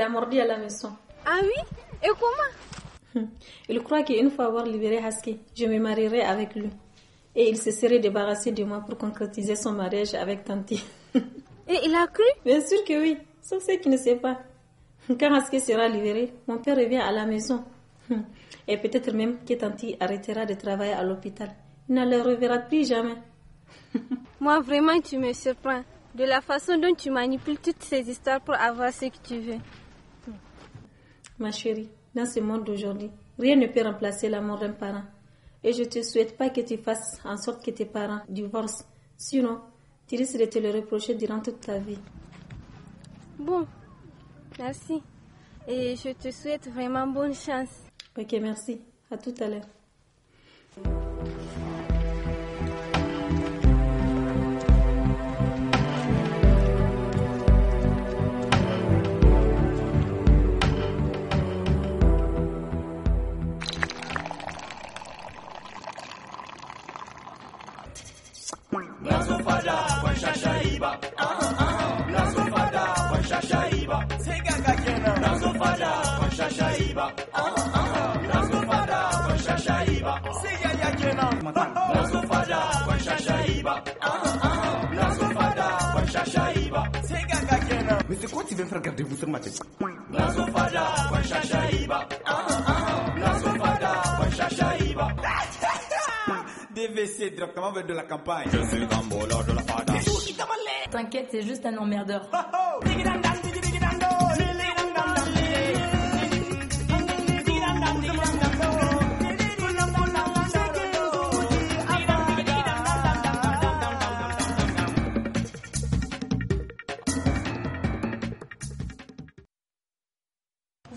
il a mordu à la maison. Ah oui? Et comment? Il croit qu'une fois avoir libéré Haske, je me marierai avec lui. Et il se serait débarrassé de moi pour concrétiser son mariage avec Tanti. Et il a cru? Bien sûr que oui, sauf ce qu'il ne sait pas. Quand Haske sera libéré, mon père revient à la maison. Et peut-être même que Tanti arrêtera de travailler à l'hôpital. Il ne le reverra plus jamais. Moi, vraiment, tu me surprends. De la façon dont tu manipules toutes ces histoires pour avoir ce que tu veux. Ma chérie, dans ce monde d'aujourd'hui, rien ne peut remplacer l'amour d'un parent. Et je ne te souhaite pas que tu fasses en sorte que tes parents divorcent. Sinon, tu risques de te le reprocher durant toute ta vie. Bon, merci. Et je te souhaite vraiment bonne chance. Ok, merci. À tout à l'heure. Mais c'est quoi tu viens faire garder vous sur ma tête? DVC directement vers de la campagne. Je suis Gambola de la Fada. T'inquiète, c'est juste un emmerdeur.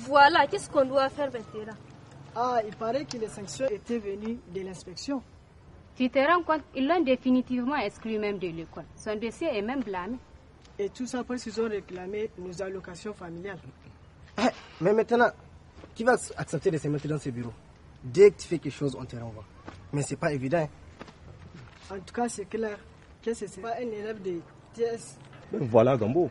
Voilà, qu'est-ce qu'on doit faire, Bethera? Ah, il paraît que les sanctions étaient venues de l'inspection. Tu te rends compte, ils l'ont définitivement exclu même de l'école. Son dossier est même blâmé. Et tout ça parce qu'ils ont réclamé nos allocations familiales. Mais maintenant, qui va accepter de se mettre dans ce bureau? Dès que tu fais quelque chose, on te renvoie. Mais c'est pas évident. En tout cas, c'est clair que ce n'est pas un élève de TS. Voilà Gambo.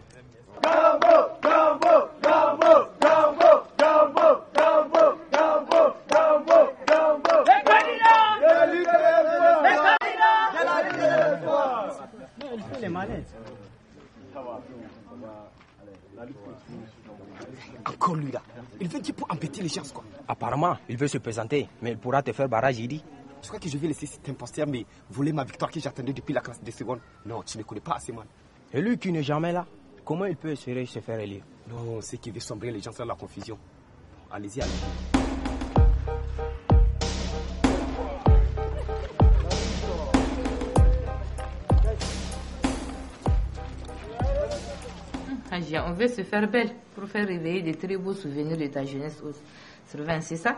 Encore lui là. Il veut dire pour embêter les gens quoi. Apparemment, il veut se présenter, mais il pourra te faire barrage, il dit. Je crois que je vais laisser cet imposteur mais voler ma victoire que j'attendais depuis la classe de seconde. Non, tu ne connais pas assez mal. Et lui qui n'est jamais là, comment il peut espérer se faire élire? Non, c'est qu'il veut sombrer les gens dans la confusion. Allez-y, allez. Agia, on veut se faire belle pour faire réveiller des très beaux souvenirs de ta jeunesse au Survin, c'est ça?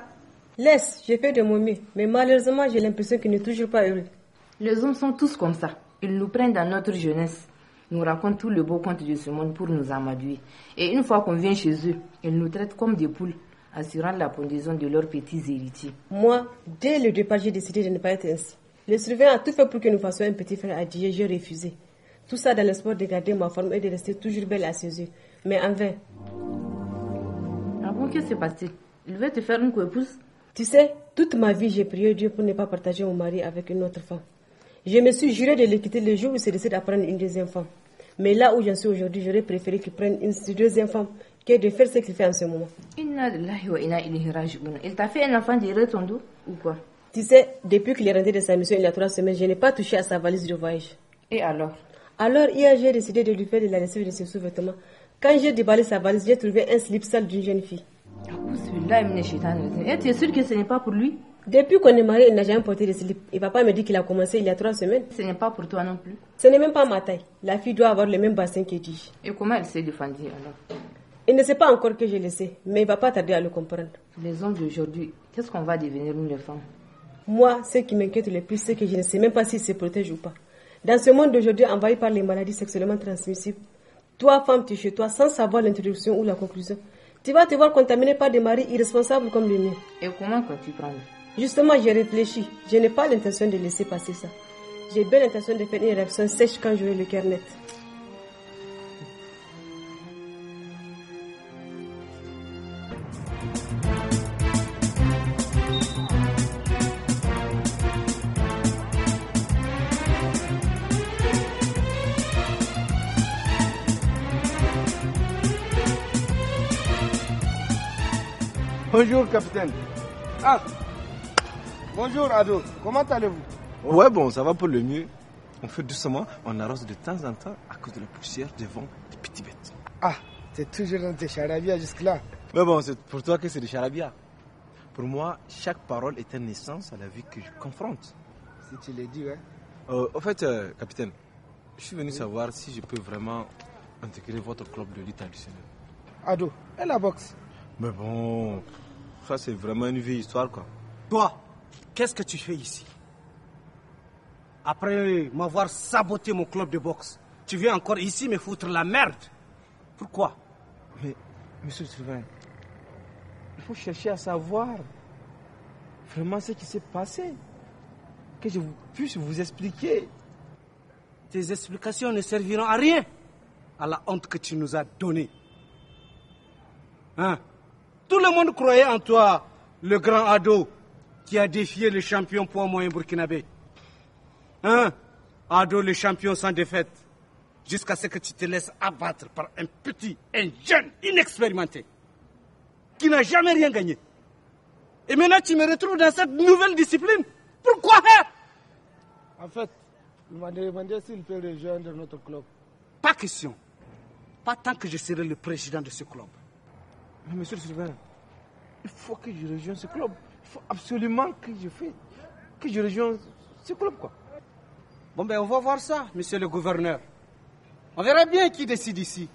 Laisse, j'ai fait de mon mieux, mais malheureusement j'ai l'impression qu'il n'est toujours pas heureux. Les hommes sont tous comme ça. Ils nous prennent dans notre jeunesse, nous racontent tout le beau conte de ce monde pour nous amadouer. Et une fois qu'on vient chez eux, ils nous traitent comme des poules, assurant la pendaison de leurs petits héritiers. Moi, dès le départ, j'ai décidé de ne pas être ainsi. Le surveillant a tout fait pour que nous fassions un petit frère à Dieu, j'ai refusé. Tout ça dans l'espoir de garder ma forme et de rester toujours belle à ses yeux. Mais en vain. Ah bon, qu'est-ce qui s'est passé? Il veut te faire une coépouse? Tu sais, toute ma vie, j'ai prié Dieu pour ne pas partager mon mari avec une autre femme. Je me suis juré de le quitter le jour où il se décide à prendre une deuxième femme. Mais là où j'en suis aujourd'hui, j'aurais préféré qu'il prenne une deuxième femme que de faire ce qu'il fait en ce moment. Il t'a fait un enfant derrière ton dos ou quoi? Tu sais, depuis qu'il est rentré de sa mission il y a 3 semaines, je n'ai pas touché à sa valise de voyage. Et alors? Alors, hier, j'ai décidé de lui faire de la lessive de ses sous-vêtements. Quand j'ai déballé sa valise, j'ai trouvé un slip sale d'une jeune fille. Et tu es sûr que ce n'est pas pour lui? Depuis qu'on est mariés, il n'a jamais porté de slip. Et papa me dit qu'il a commencé il y a 3 semaines. Ce n'est pas pour toi non plus? Ce n'est même pas ma taille. La fille doit avoir le même bassin que Dige. Et comment elle s'est défendue alors? Il ne sait pas encore que je le sais, mais il ne va pas tarder à le comprendre. Les hommes d'aujourd'hui, qu'est-ce qu'on va devenir nous les femmes? Moi, ce qui m'inquiète le plus, c'est que je ne sais même pas s'il se protège ou pas. Dans ce monde d'aujourd'hui envahi par les maladies sexuellement transmissibles, toi, femme, tu es chez toi sans savoir l'introduction ou la conclusion. Tu vas te voir contaminé par des maris irresponsables comme le mien. Et comment peux-tu prendre? Justement, j'ai réfléchi. Je n'ai pas l'intention de laisser passer ça. J'ai bien l'intention de faire une réaction sèche quand j'aurai le cœur net. Bonjour, capitaine. Ah, bonjour, Ado. Comment allez-vous? Ouais, bon, ça va pour le mieux. On fait doucement, on arrose de temps en temps à cause de la poussière, des vents, des petits bêtes. Ah, t'es toujours dans tes charabia jusque-là. Mais bon, c'est pour toi que c'est des charabia. Pour moi, chaque parole est une naissance à la vie que je confronte. Si tu l'as dit, ouais. En fait, capitaine, je suis venu savoir si je peux vraiment intégrer votre club de lutte traditionnelle. Ado, et la boxe? Mais bon, ça c'est vraiment une vieille histoire, quoi. Toi, qu'est-ce que tu fais ici? Après m'avoir saboté mon club de boxe, tu viens encore ici me foutre la merde. Pourquoi? Mais, monsieur le surveillant, il faut chercher à savoir vraiment ce qui s'est passé. Que je puisse vous expliquer. Tes explications ne serviront à rien à la honte que tu nous as donnée. Hein? Tout le monde croyait en toi, le grand Ado, qui a défié le champion poids moyen burkinabé. Hein? Ado, le champion sans défaite. Jusqu'à ce que tu te laisses abattre par un jeune, inexpérimenté, qui n'a jamais rien gagné. Et maintenant, tu me retrouves dans cette nouvelle discipline. Pourquoi? En fait, il m'a demandé s'il peut rejoindre notre club. Pas question. Pas tant que je serai le président de ce club. Mais monsieur le surveillant, il faut que je rejoigne ce club. Il faut absolument que je rejoigne ce club, quoi. Bon, ben, on va voir ça, monsieur le gouverneur. On verra bien qui décide ici.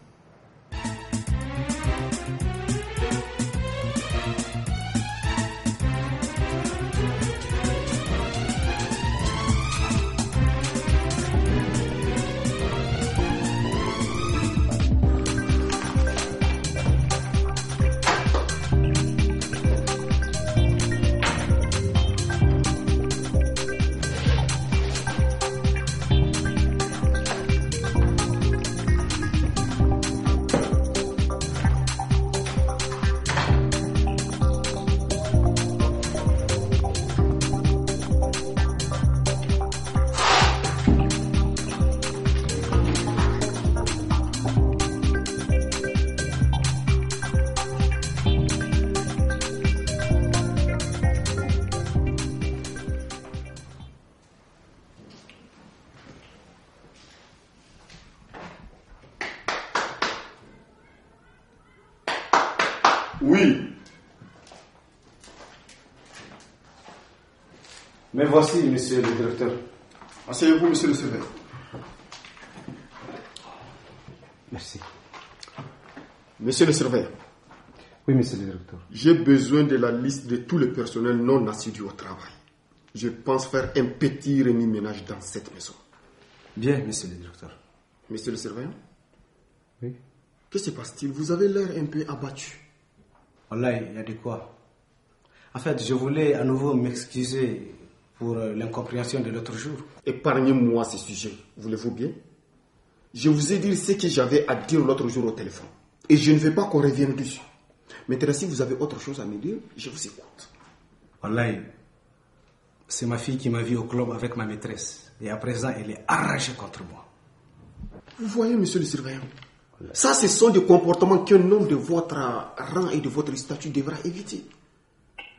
Oui. Mais voici, monsieur le directeur. Asseyez-vous, monsieur le surveillant. Merci. Monsieur le surveillant. Oui, monsieur le directeur. J'ai besoin de la liste de tout le personnel non assidu au travail. Je pense faire un petit remue-ménage dans cette maison. Bien, monsieur le directeur. Monsieur le surveillant. Oui. Que se passe-t-il? Vous avez l'air un peu abattu. Wallahi, il y a de quoi. En fait, je voulais à nouveau m'excuser pour l'incompréhension de l'autre jour. Épargnez-moi ce sujet, voulez-vous bien? Je vous ai dit ce que j'avais à dire l'autre jour au téléphone. Et je ne veux pas qu'on revienne dessus. Maintenant, si vous avez autre chose à me dire, je vous écoute. Wallahi, c'est ma fille qui m'a vu au club avec ma maîtresse. Et à présent, elle est arrachée contre moi. Vous voyez, monsieur le surveillant, ça, ce sont des comportements qu'un homme de votre rang et de votre statut devra éviter.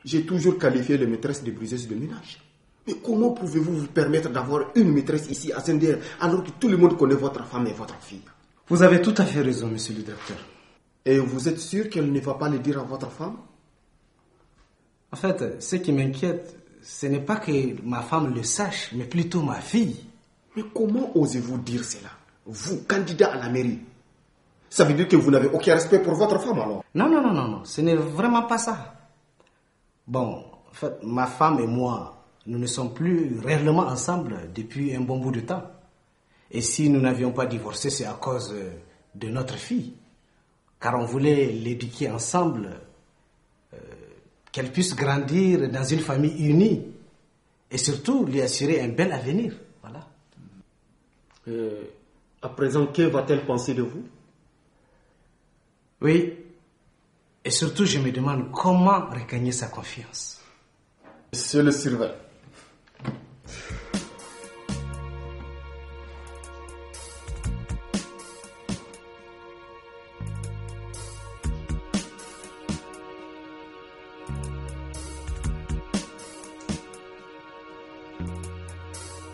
J'ai toujours qualifié les maîtresses de briseuses de ménage. Mais comment pouvez-vous vous permettre d'avoir une maîtresse ici à Zender alors que tout le monde connaît votre femme et votre fille? Vous avez tout à fait raison, monsieur le directeur. Et vous êtes sûr qu'elle ne va pas le dire à votre femme? En fait, ce qui m'inquiète, ce n'est pas que ma femme le sache, mais plutôt ma fille. Mais comment osez-vous dire cela? Vous, candidat à la mairie. Ça veut dire que vous n'avez aucun respect pour votre femme alors? Non, ce n'est vraiment pas ça. Bon, en fait, ma femme et moi, nous ne sommes plus réellement ensemble depuis un bon bout de temps. Et si nous n'avions pas divorcé, c'est à cause de notre fille. Car on voulait l'éduquer ensemble, qu'elle puisse grandir dans une famille unie. Et surtout, lui assurer un bel avenir. Voilà. À présent, que va-t-elle penser de vous? Oui. Et surtout, je me demande comment regagner sa confiance. Monsieur le surveillant.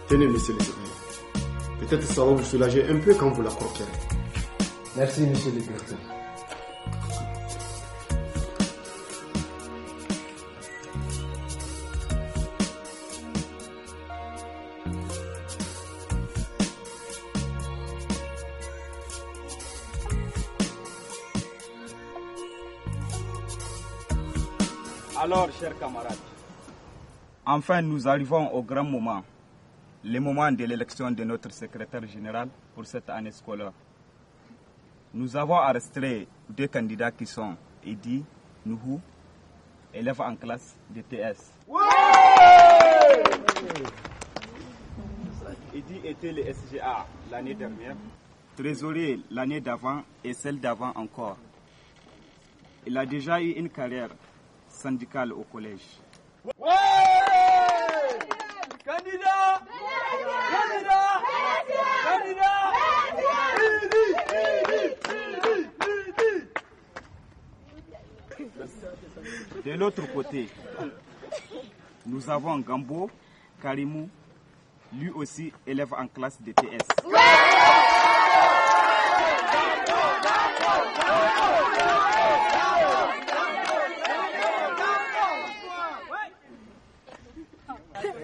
Tenez, monsieur le surveillant. Peut-être ça va vous soulager un peu quand vous la croquerez. Merci, monsieur le directeur. Alors, chers camarades, enfin nous arrivons au grand moment, le moment de l'élection de notre secrétaire général pour cette année scolaire. Nous avons arrêté 2 candidats qui sont Edi Nuhu, élève en classe de TS. Edi était le SGA l'année dernière, trésorier l'année d'avant et celle d'avant encore. Il a déjà eu une carrière syndicale au collège. Candidat! De l'autre côté, nous avons Gambo Karimou, lui aussi élève en classe de TS.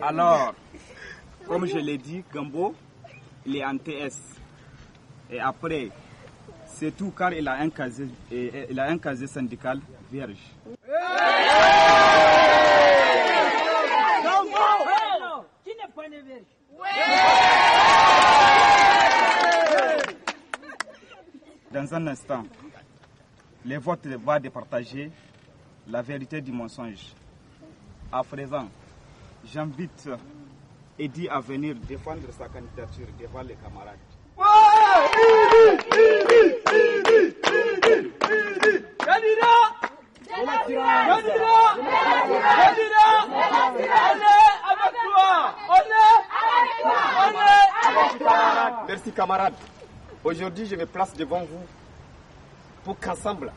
Alors, comme je l'ai dit, Gambo, il est en TS. Et après, c'est tout car il a un casier syndical vierge. Gambo! Qui n'est pas né vierge? Dans un instant, les votes vont départager la vérité du mensonge. À présent, j'invite Edi à venir défendre sa candidature devant les camarades. Merci camarades. Aujourd'hui, je me place devant vous pour qu'ensemble,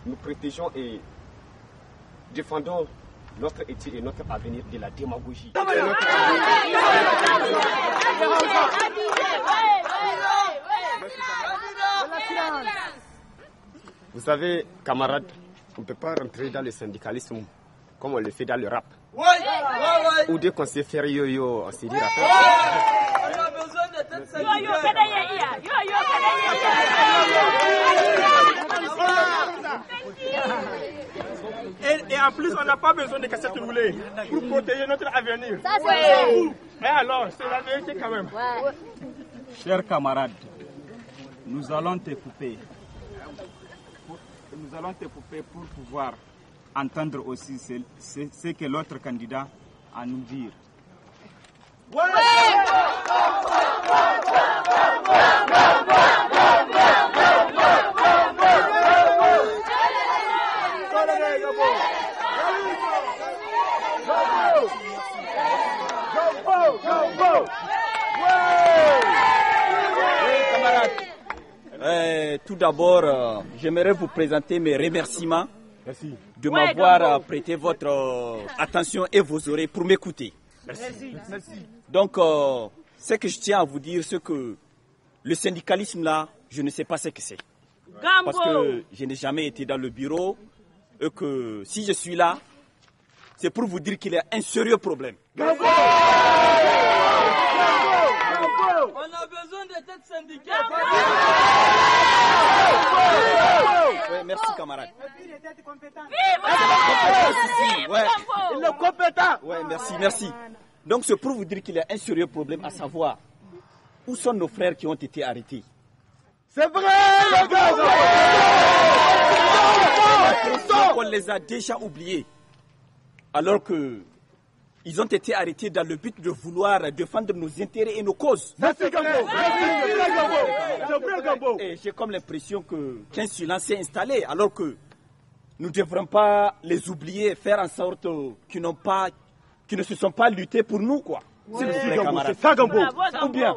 nous protégeons et défendons notre éthique et notre avenir de la démagogie. Vous savez, camarades, on ne peut pas rentrer dans le syndicalisme comme on le fait dans le rap. Ou dès qu'on sait faire yo-yo, on s'est dit On a besoin de tête syndicale. Et en plus, on n'a pas besoin de cassettes roulées pour protéger notre avenir. Mais alors, c'est la vérité quand même. Chers camarades, nous allons te couper. Pour pouvoir entendre aussi ce que l'autre candidat a à nous dire. Tout d'abord, j'aimerais vous présenter mes remerciements de m'avoir prêté votre attention et vos oreilles pour m'écouter. Merci. Donc, ce que je tiens à vous dire, c'est que le syndicalisme là, je ne sais pas ce que c'est. Parce que je n'ai jamais été dans le bureau et que si je suis là, c'est pour vous dire qu'il y a un sérieux problème. On a besoin de tête syndicale. Oui, merci camarade. Il est compétent. Il est compétent. Oui, merci. Donc c'est pour vous dire qu'il y a un sérieux problème, à savoir où sont nos frères qui ont été arrêtés. C'est vrai, les gars. On les a déjà oubliés. Alors que ils ont été arrêtés dans le but de vouloir défendre nos intérêts et nos causes. Merci Gambo. Et j'ai comme l'impression qu'un silence s'est installé, alors que nous ne devrons pas les oublier, faire en sorte qu'ils ne se sont pas luttés pour nous, quoi. C'est ça, Gambo. Ou bien.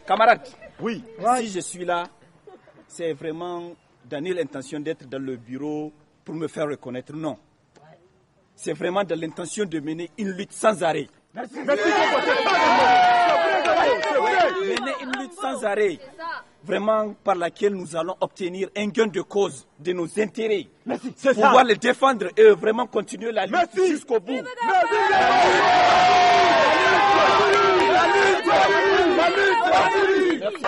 Camarades, oui. Si je suis là, c'est vraiment dans l'intention d'être dans le bureau pour me faire reconnaître. Non. C'est vraiment dans l'intention de mener une lutte sans arrêt. Merci. Mener une lutte sans arrêt, vraiment par laquelle nous allons obtenir un gain de cause de nos intérêts. Merci. Pouvoir les défendre et vraiment continuer la lutte jusqu'au bout. La lutte.